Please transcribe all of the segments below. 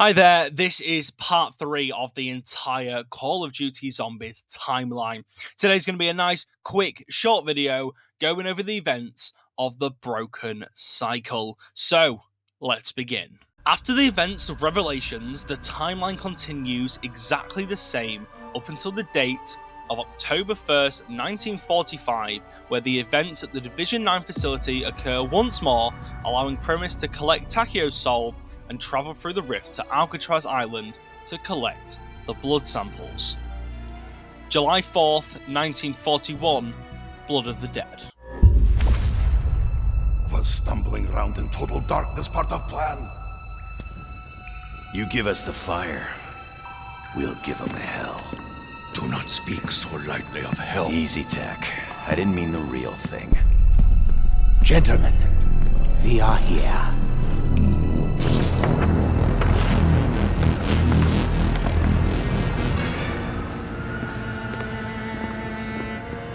Hi there, this is part 3 of the entire Call of Duty Zombies timeline. Today's going to be a nice, quick, short video going over the events of the Broken Cycle. So, let's begin. After the events of Revelations, the timeline continues exactly the same up until the date of October 1st, 1945, where the events at the Division 9 facility occur once more, allowing Primus to collect Takio's soul and travel through the rift to Alcatraz Island to collect the blood samples. July 4th, 1941, Blood of the Dead. Was stumbling around in total darkness part of plan? You give us the fire, we'll give them hell. Do not speak so lightly of hell. Easy, Tech. I didn't mean the real thing. Gentlemen, we are here.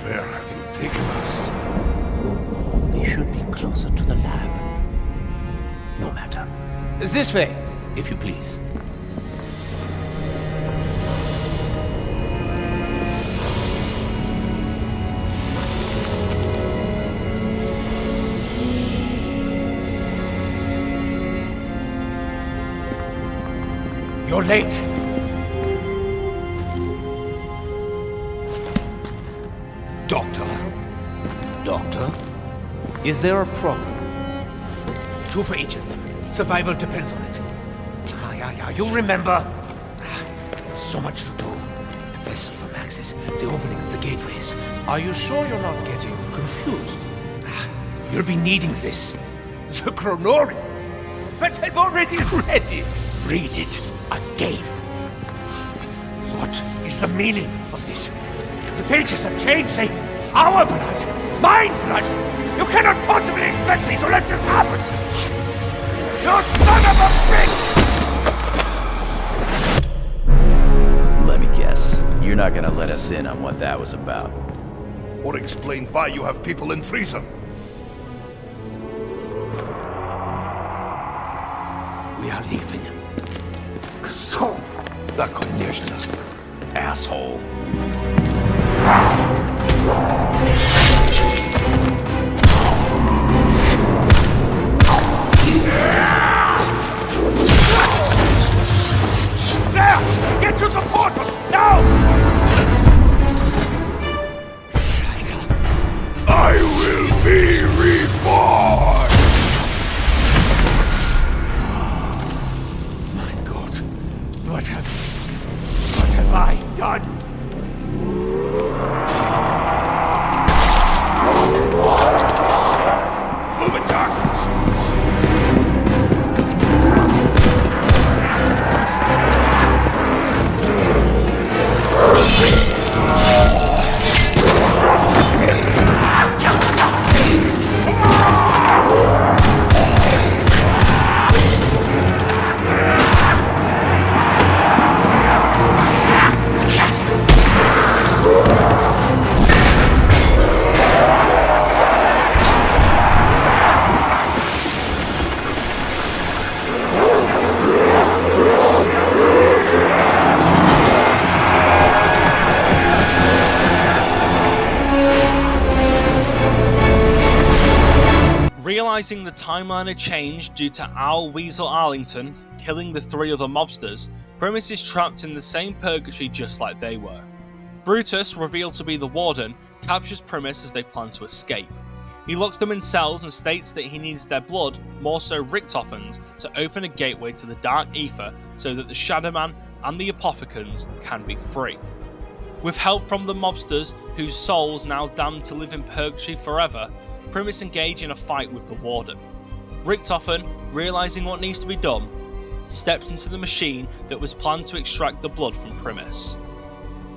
Where have you taken us? They should be closer to the lab. No matter. This way, if you please. You're late. Doctor? Is there a problem? 2 for each of them. Survival depends on it. Yeah, you remember. So much to do. Vessel for Maxis, the opening of the gateways. Are you sure you're not getting confused? You'll be needing this. The Chronorium. But I've already read it. Read it again. What is the meaning of this? The pages have changed. Our blood! Mine blood! You cannot possibly expect me to let this happen! You son of a bitch! Let me guess. You're not gonna let us in on what that was about. Or explain why you have people in freezer? We are leaving. So, that конечно. Asshole. There! Get to the portal! Now! Scheiße. I will be reborn! My God. What have I done? Move it, Doc! Realizing the timeline had changed due to Al Weasel Arlington killing the 3 other mobsters, Primus is trapped in the same purgatory just like they were. Brutus, revealed to be the Warden, captures Primus as they plan to escape. He locks them in cells and states that he needs their blood, more so Richtofen's, to open a gateway to the Dark Ether so that the Shadow Man and the Apothecans can be free. With help from the mobsters, whose souls now damned to live in purgatory forever, Primus engage in a fight with the Warden. Richtofen, realizing what needs to be done, steps into the machine that was planned to extract the blood from Primus.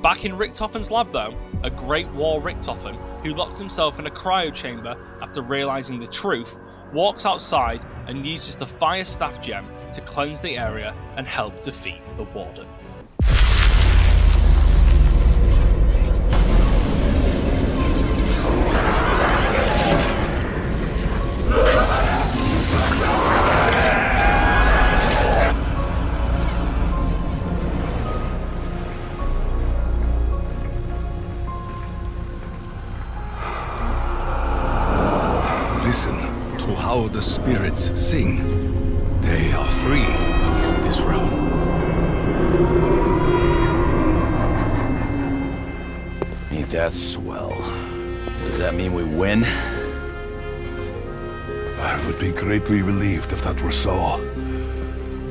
Back in Richtofen's lab though, a Great War Richtofen, who locked himself in a cryo chamber after realizing the truth, walks outside and uses the Fire Staff Gem to cleanse the area and help defeat the Warden. how the spirits sing. They are free of this realm. Ain't that swell? Does that mean we win? I would be greatly relieved if that were so.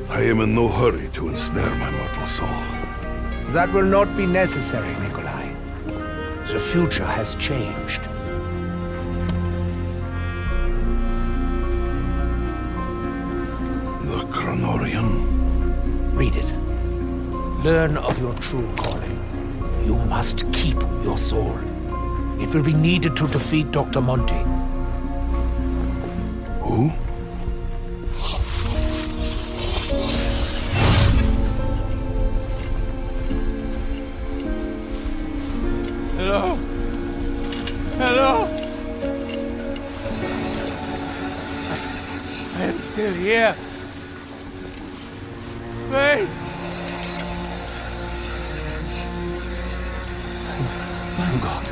I am in no hurry to ensnare my mortal soul. That will not be necessary, Nikolai. The future has changed. The Chronorium? Read it. Learn of your true calling. You must keep your soul. It will be needed to defeat Dr. Monty. Who? Hello? Hello? I am still here. Wait! My God.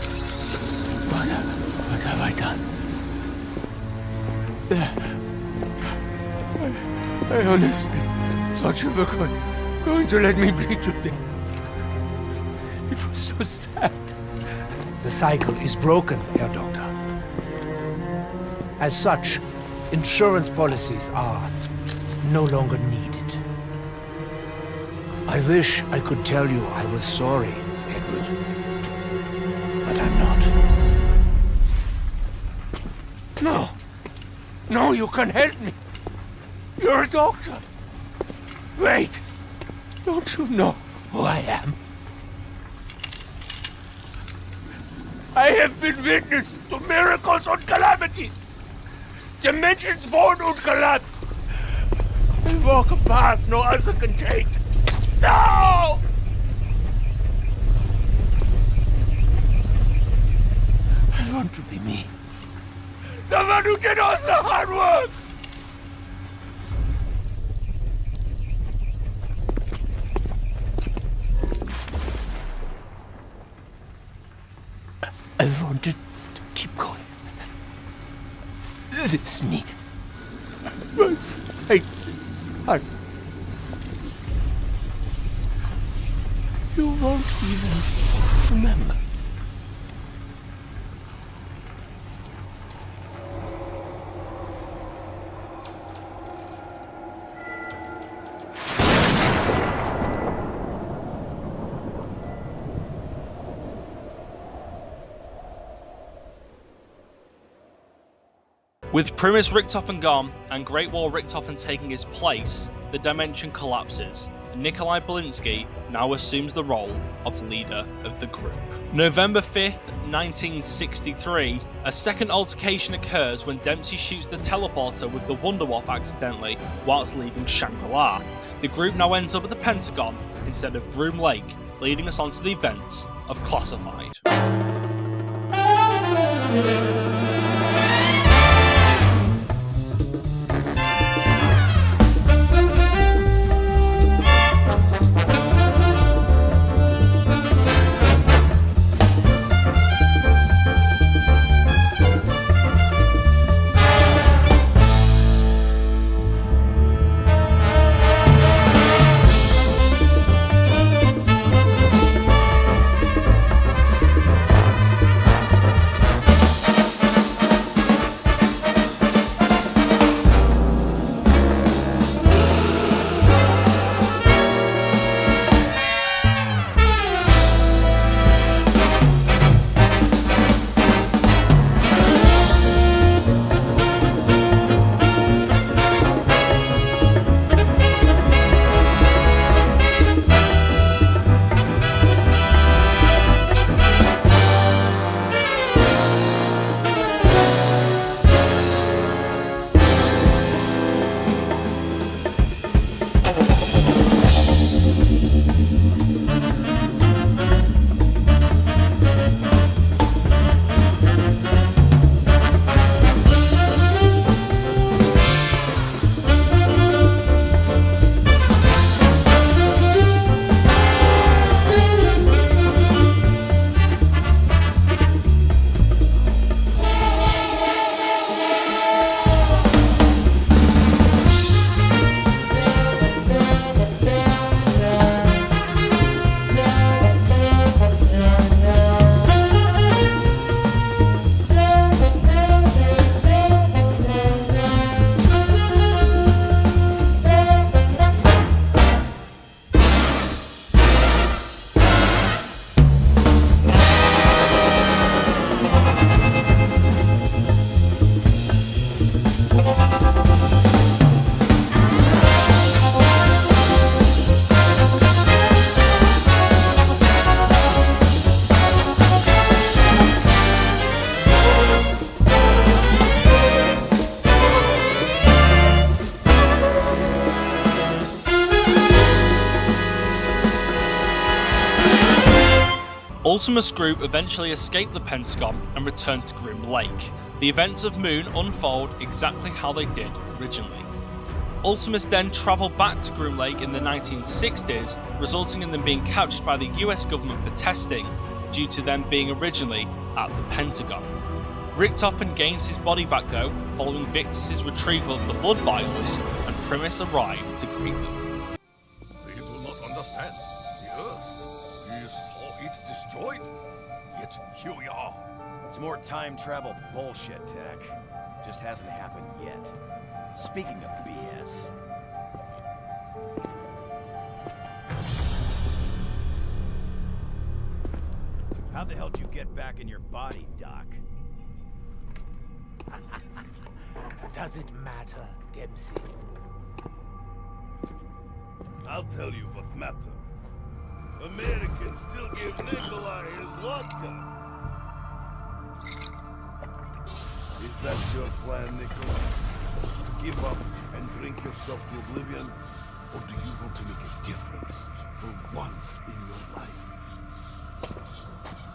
What have I done? I honestly thought you were going to let me bleed to death. It was so sad. The cycle is broken, Herr Doctor. As such, insurance policies are no longer needed. I wish I could tell you I was sorry, Edward. But I'm not. No! No, you can help me! You're a doctor! Wait! Don't you know who I am? I have been witness to miracles and calamities! Dimensions born and collapse! I walk a path no other can take! No! I want to be me. Someone who did all the hard work! I wanted to keep going. This is me. My slightest heart. You won't even remember. With Primus Richtofen gone and Great Wall Richtofen taking his place, the dimension collapses, and Nikolai Belinsky now assumes the role of leader of the group. November 5th, 1963, a second altercation occurs when Dempsey shoots the teleporter with the Wunderwaffe accidentally whilst leaving Shangri-La. The group now ends up at the Pentagon instead of Groom Lake, leading us onto the events of Classified. Ultimus Group eventually escape the Pentagon and return to Grim Lake. The events of Moon unfold exactly how they did originally. Ultimus then travel back to Grim Lake in the 1960s, resulting in them being captured by the US government for testing, due to them being originally at the Pentagon. Richtofen gains his body back though, following Victus' retrieval of the blood vials, and Primus arrive to greet them. They do not understand. The Earth, we saw it destroyed. Yet here we are. It's more time travel bullshit, Tech. Just hasn't happened yet. Speaking of BS. How the hell did you get back in your body, Doc? Does it matter, Dempsey? I'll tell you what matters. Americans still give Nikolai his vodka. Is that your plan, Nikolai? To give up and drink yourself to oblivion? Or do you want to make a difference for once in your life?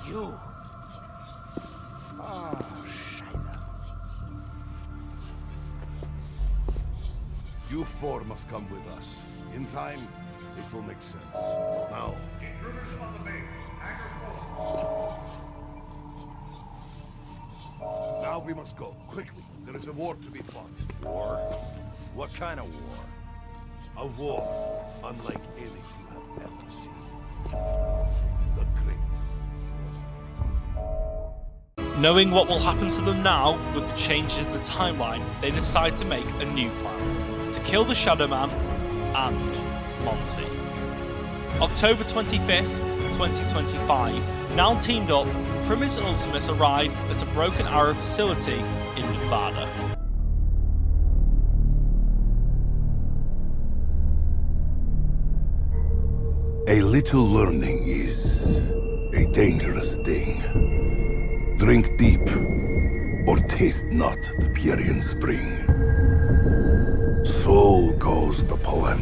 You. Oh, Scheiße. You four must come with us. In time, it will make sense. Now. Intruders on the base. Now we must go, quickly. There is a war to be fought. War? What kind of war? A war unlike any you have ever seen. The Great. Knowing what will happen to them now, with the changes in the timeline, they decide to make a new plan. To kill the Shadow Man and Monty. October 25th, 2025, now teamed up, Primus and Ultimus arrive at a Broken Arrow facility in Nevada. A little learning is a dangerous thing. Drink deep, or taste not the Pierian spring. So goes the poem.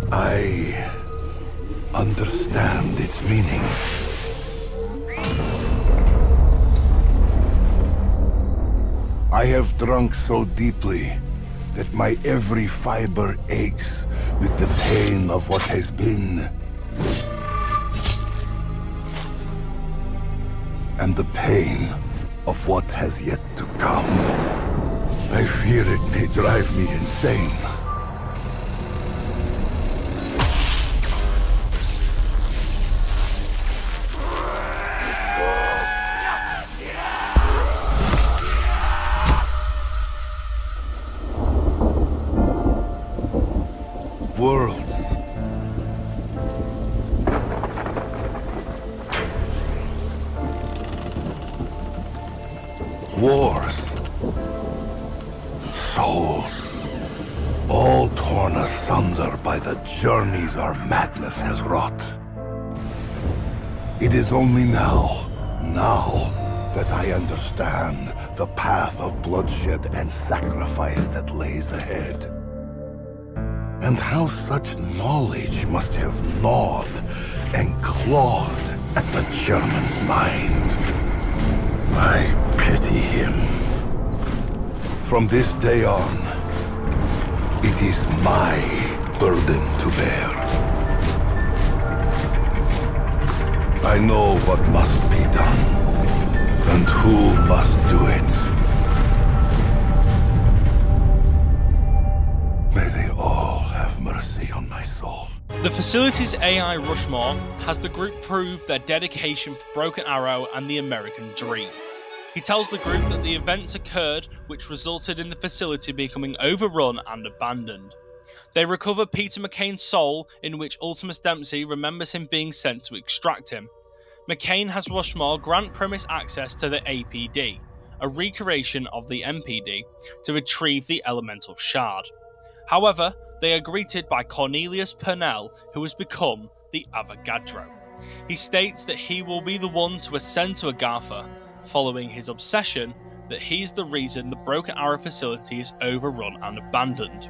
I understand its meaning. I have drunk so deeply that my every fiber aches with the pain of what has been. And the pain of what has yet to come. I fear it may drive me insane. Worlds. Wars. Souls. All torn asunder by the journeys our madness has wrought. It is only now that I understand the path of bloodshed and sacrifice that lays ahead. And how such knowledge must have gnawed and clawed at the German's mind. I pity him. From this day on, it is my burden to bear. I know what must be done, and who must do it. May they all have mercy on my soul. The facility's AI Rushmore has the group prove their dedication for Broken Arrow and the American dream. He tells the group that the events occurred which resulted in the facility becoming overrun and abandoned. They recover Peter McCain's soul, in which Ultimus Dempsey remembers him being sent to extract him. McCain has Rushmore grant Primus access to the APD, a recreation of the MPD, to retrieve the elemental shard. However, they are greeted by Cornelius Purnell, who has become the Avogadro. He states that he will be the one to ascend to Agartha, following his obsession that he's the reason the Broken Arrow facility is overrun and abandoned.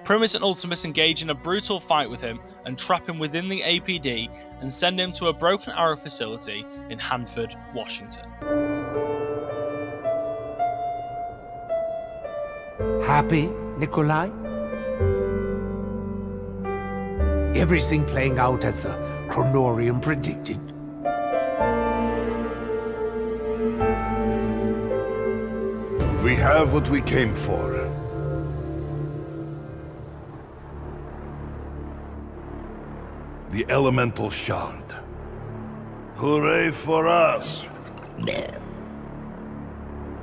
Primus and Ultimus engage in a brutal fight with him and trap him within the APD and send him to a Broken Arrow facility in Hanford, Washington. Happy, Nikolai? Everything playing out as the Chronorium predicted. We have what we came for. The elemental shard. Hooray for us!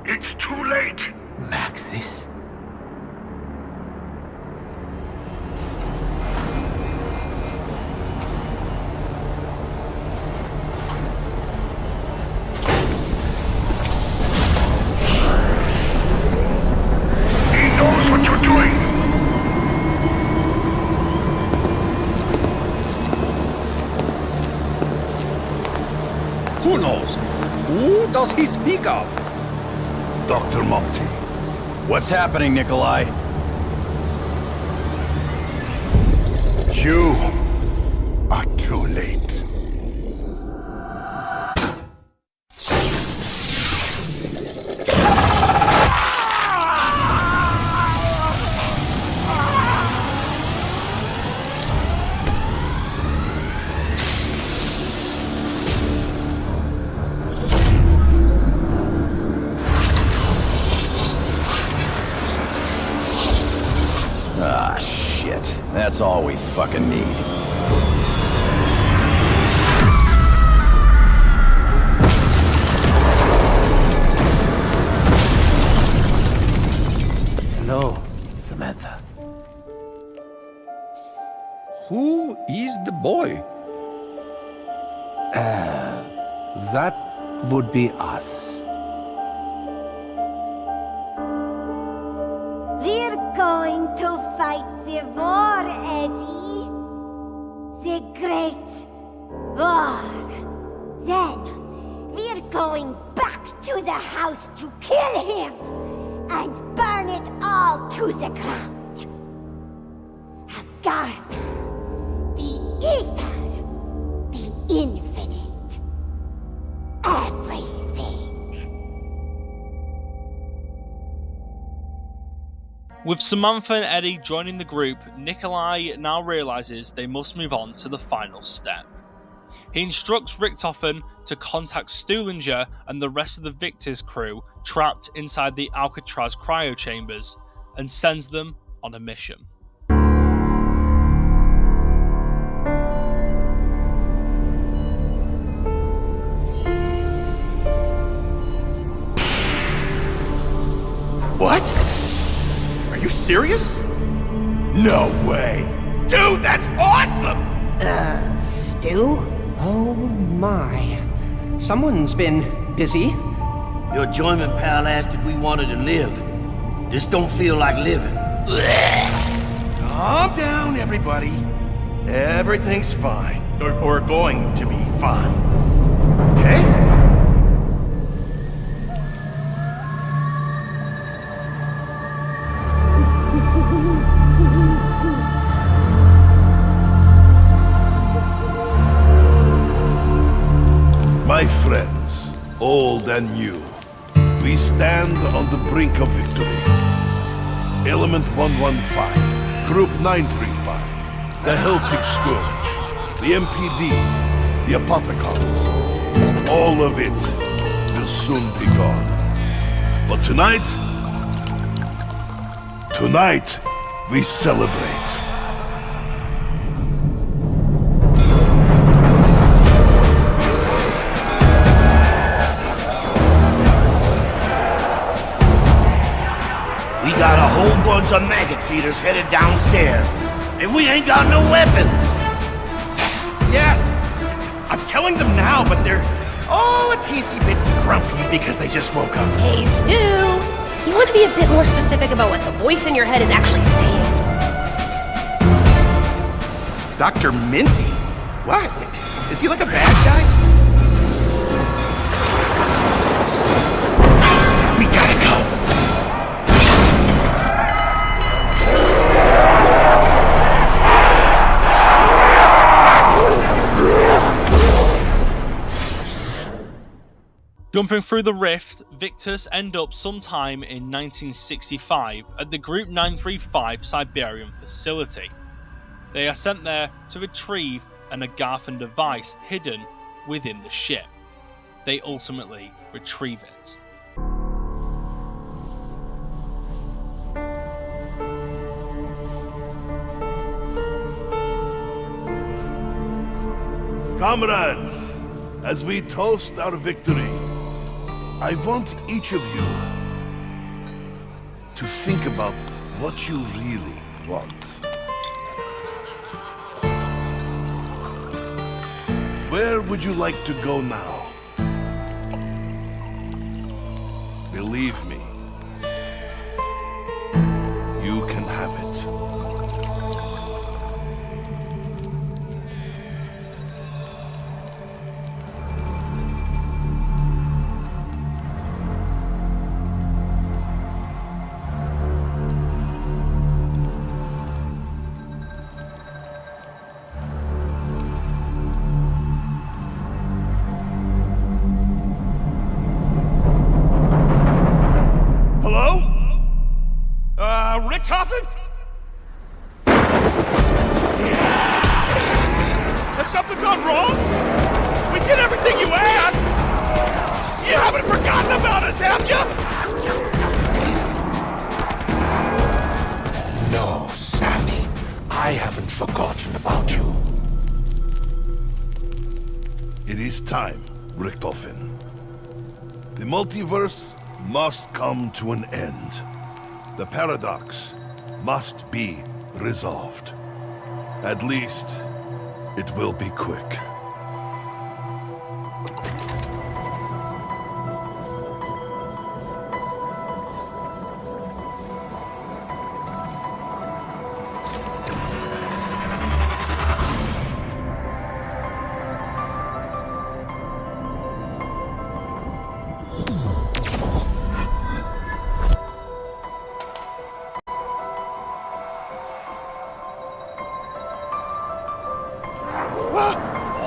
It's too late! Maxis? He knows what you're doing! Who knows? Who does he speak of? Dr. Monty. What's happening, Nikolai? You are too late. Ah, shit. That's all we fucking need. Hello, Samantha. Who is the boy? That would be us. We're going to fight the war, Eddie. The great war. Then, we're going back to the house to kill him and burn it all to the ground. Agartha, the ether, the infinite, everything. With Samantha and Eddie joining the group, Nikolai now realizes they must move on to the final step. He instructs Richtofen to contact Stuhlinger and the rest of the Victor's crew trapped inside the Alcatraz cryo chambers and sends them on a mission. What? Are you serious? No way! Dude, that's awesome! Stu? Oh my. Someone's been busy. Your journeyman pal asked if we wanted to live. This don't feel like living. Calm down, everybody. Everything's fine. Or going to be fine. Okay? My friends, old and new, we stand on the brink of victory. Element 115, Group 935, the Celtic Scourge, the MPD, the Apothecons, all of it will soon be gone. But tonight, we celebrate. We got a whole bunch of maggot feeders headed downstairs, and we ain't got no weapons. Yes! I'm telling them now, but they're all a teensy bit grumpy because they just woke up. Hey, Stu! You want to be a bit more specific about what the voice in your head is actually saying? Dr. Minty? What? Is he like a bad guy? We gotta go. Jumping through the rift, Victus end up sometime in 1965 at the Group 935 Siberian facility. They are sent there to retrieve an Agarthan device hidden within the ship. They ultimately retrieve it. Comrades, as we toast our victory, I want each of you to think about what you really want. Where would you like to go now? Believe me, you can have it. Richtofen? Has something gone wrong? We did everything you asked! You haven't forgotten about us, have you? No, Sammy. I haven't forgotten about you. It is time, Richtofen. The multiverse must come to an end. The paradox must be resolved. At least, it will be quick.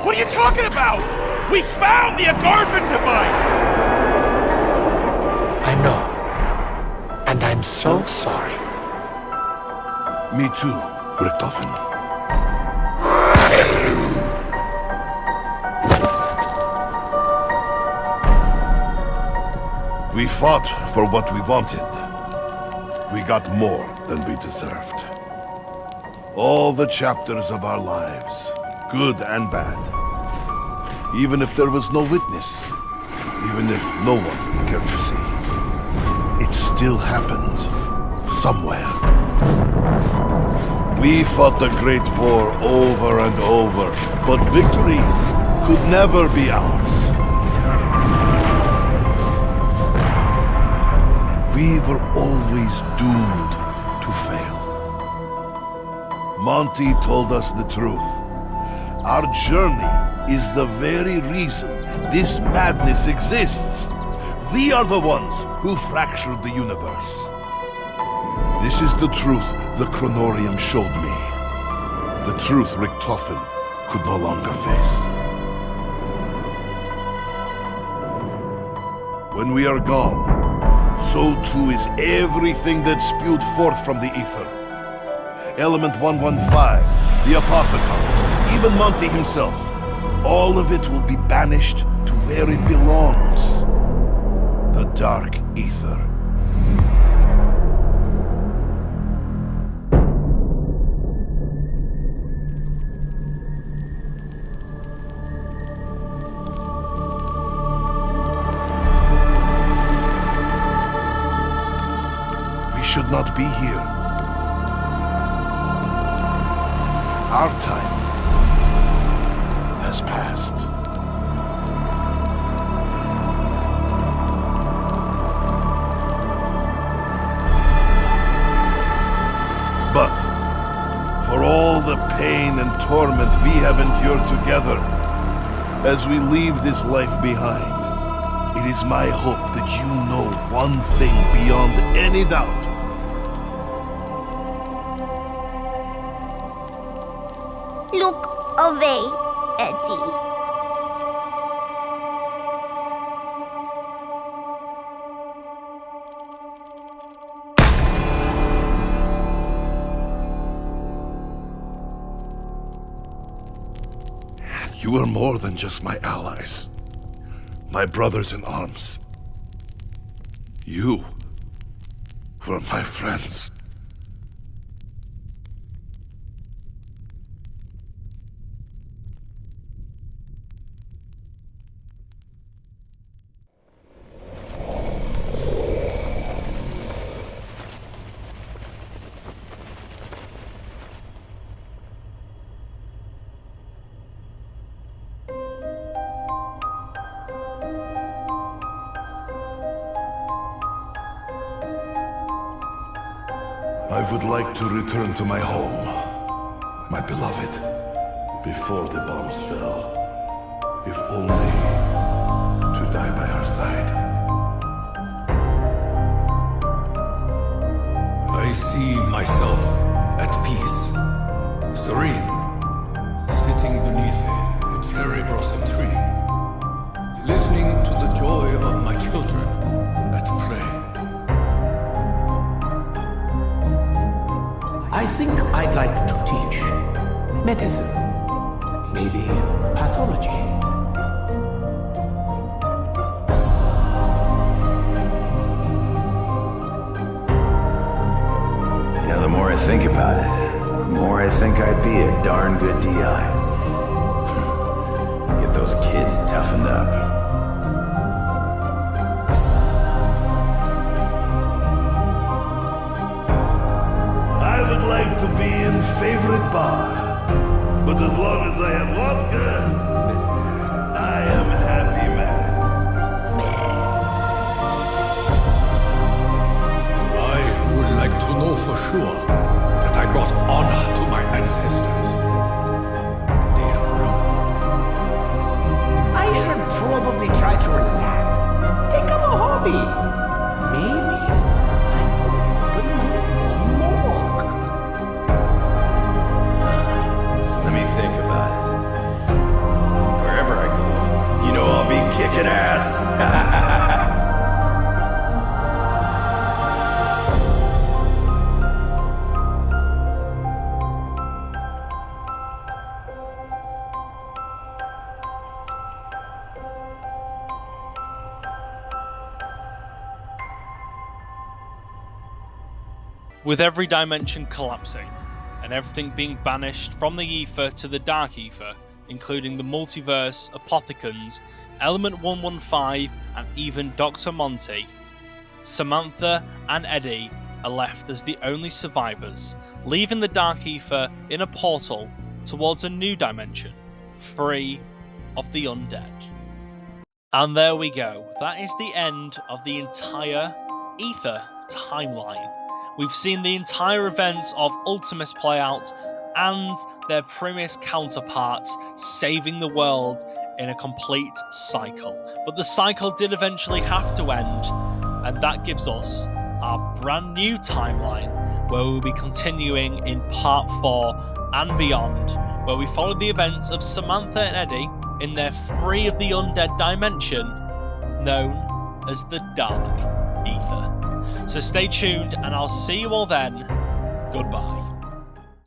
What are you talking about? We found the Agarthan device! I know. And I'm so sorry. Me too, Richtofen. We fought for what we wanted. We got more than we deserved. All the chapters of our lives, good and bad. Even if there was no witness, even if no one cared to see, it still happened somewhere. We fought the Great War over and over, but victory could never be ours. We were always doomed to fail. Monty told us the truth. Our journey is the very reason this madness exists. We are the ones who fractured the universe. This is the truth the Chronorium showed me. The truth Richtofen could no longer face. When we are gone, so too is everything that spewed forth from the ether. Element 115, the Apothecars, even Monty himself. All of it will be banished to where it belongs. The Dark Ether. We should not be here. Our time has passed. But for all the pain and torment we have endured together, as we leave this life behind, it is my hope that you know one thing beyond any doubt. Look away, Eddie. You were more than just my allies. My brothers in arms. You were my friends. I would like to return to my home, my beloved, before the bombs fell. If only to die by her side. I see myself at peace, serene, sitting beneath a cherry blossom tree, listening to the joy of my children at play. I think I'd like to teach medicine, maybe pathology. You know, the more I think about it, the more I think I'd be a darn good DI. Get those kids toughened up. I would like to be in favorite bar, but as long as I have vodka, I am happy man. I would like to know for sure that I brought honor to my ancestors. The Emperor. I should probably try to relax. Take up a hobby. Maybe I could open a morgue. Let me think about it. Wherever I go, you know I'll be kicking ass. With every dimension collapsing, and everything being banished from the ether to the dark ether, including the multiverse, Apothicons, Element 115, and even Dr. Monty, Samantha and Eddie are left as the only survivors, leaving the dark ether in a portal towards a new dimension, free of the undead. And there we go, that is the end of the entire ether timeline. We've seen the entire events of Ultimus play out and their previous counterparts saving the world in a complete cycle. But the cycle did eventually have to end, and that gives us our brand new timeline where we'll be continuing in part 4 and beyond, where we follow the events of Samantha and Eddie in their Free of the Undead dimension known as the Dark Ether. So stay tuned, and I'll see you all then. Goodbye.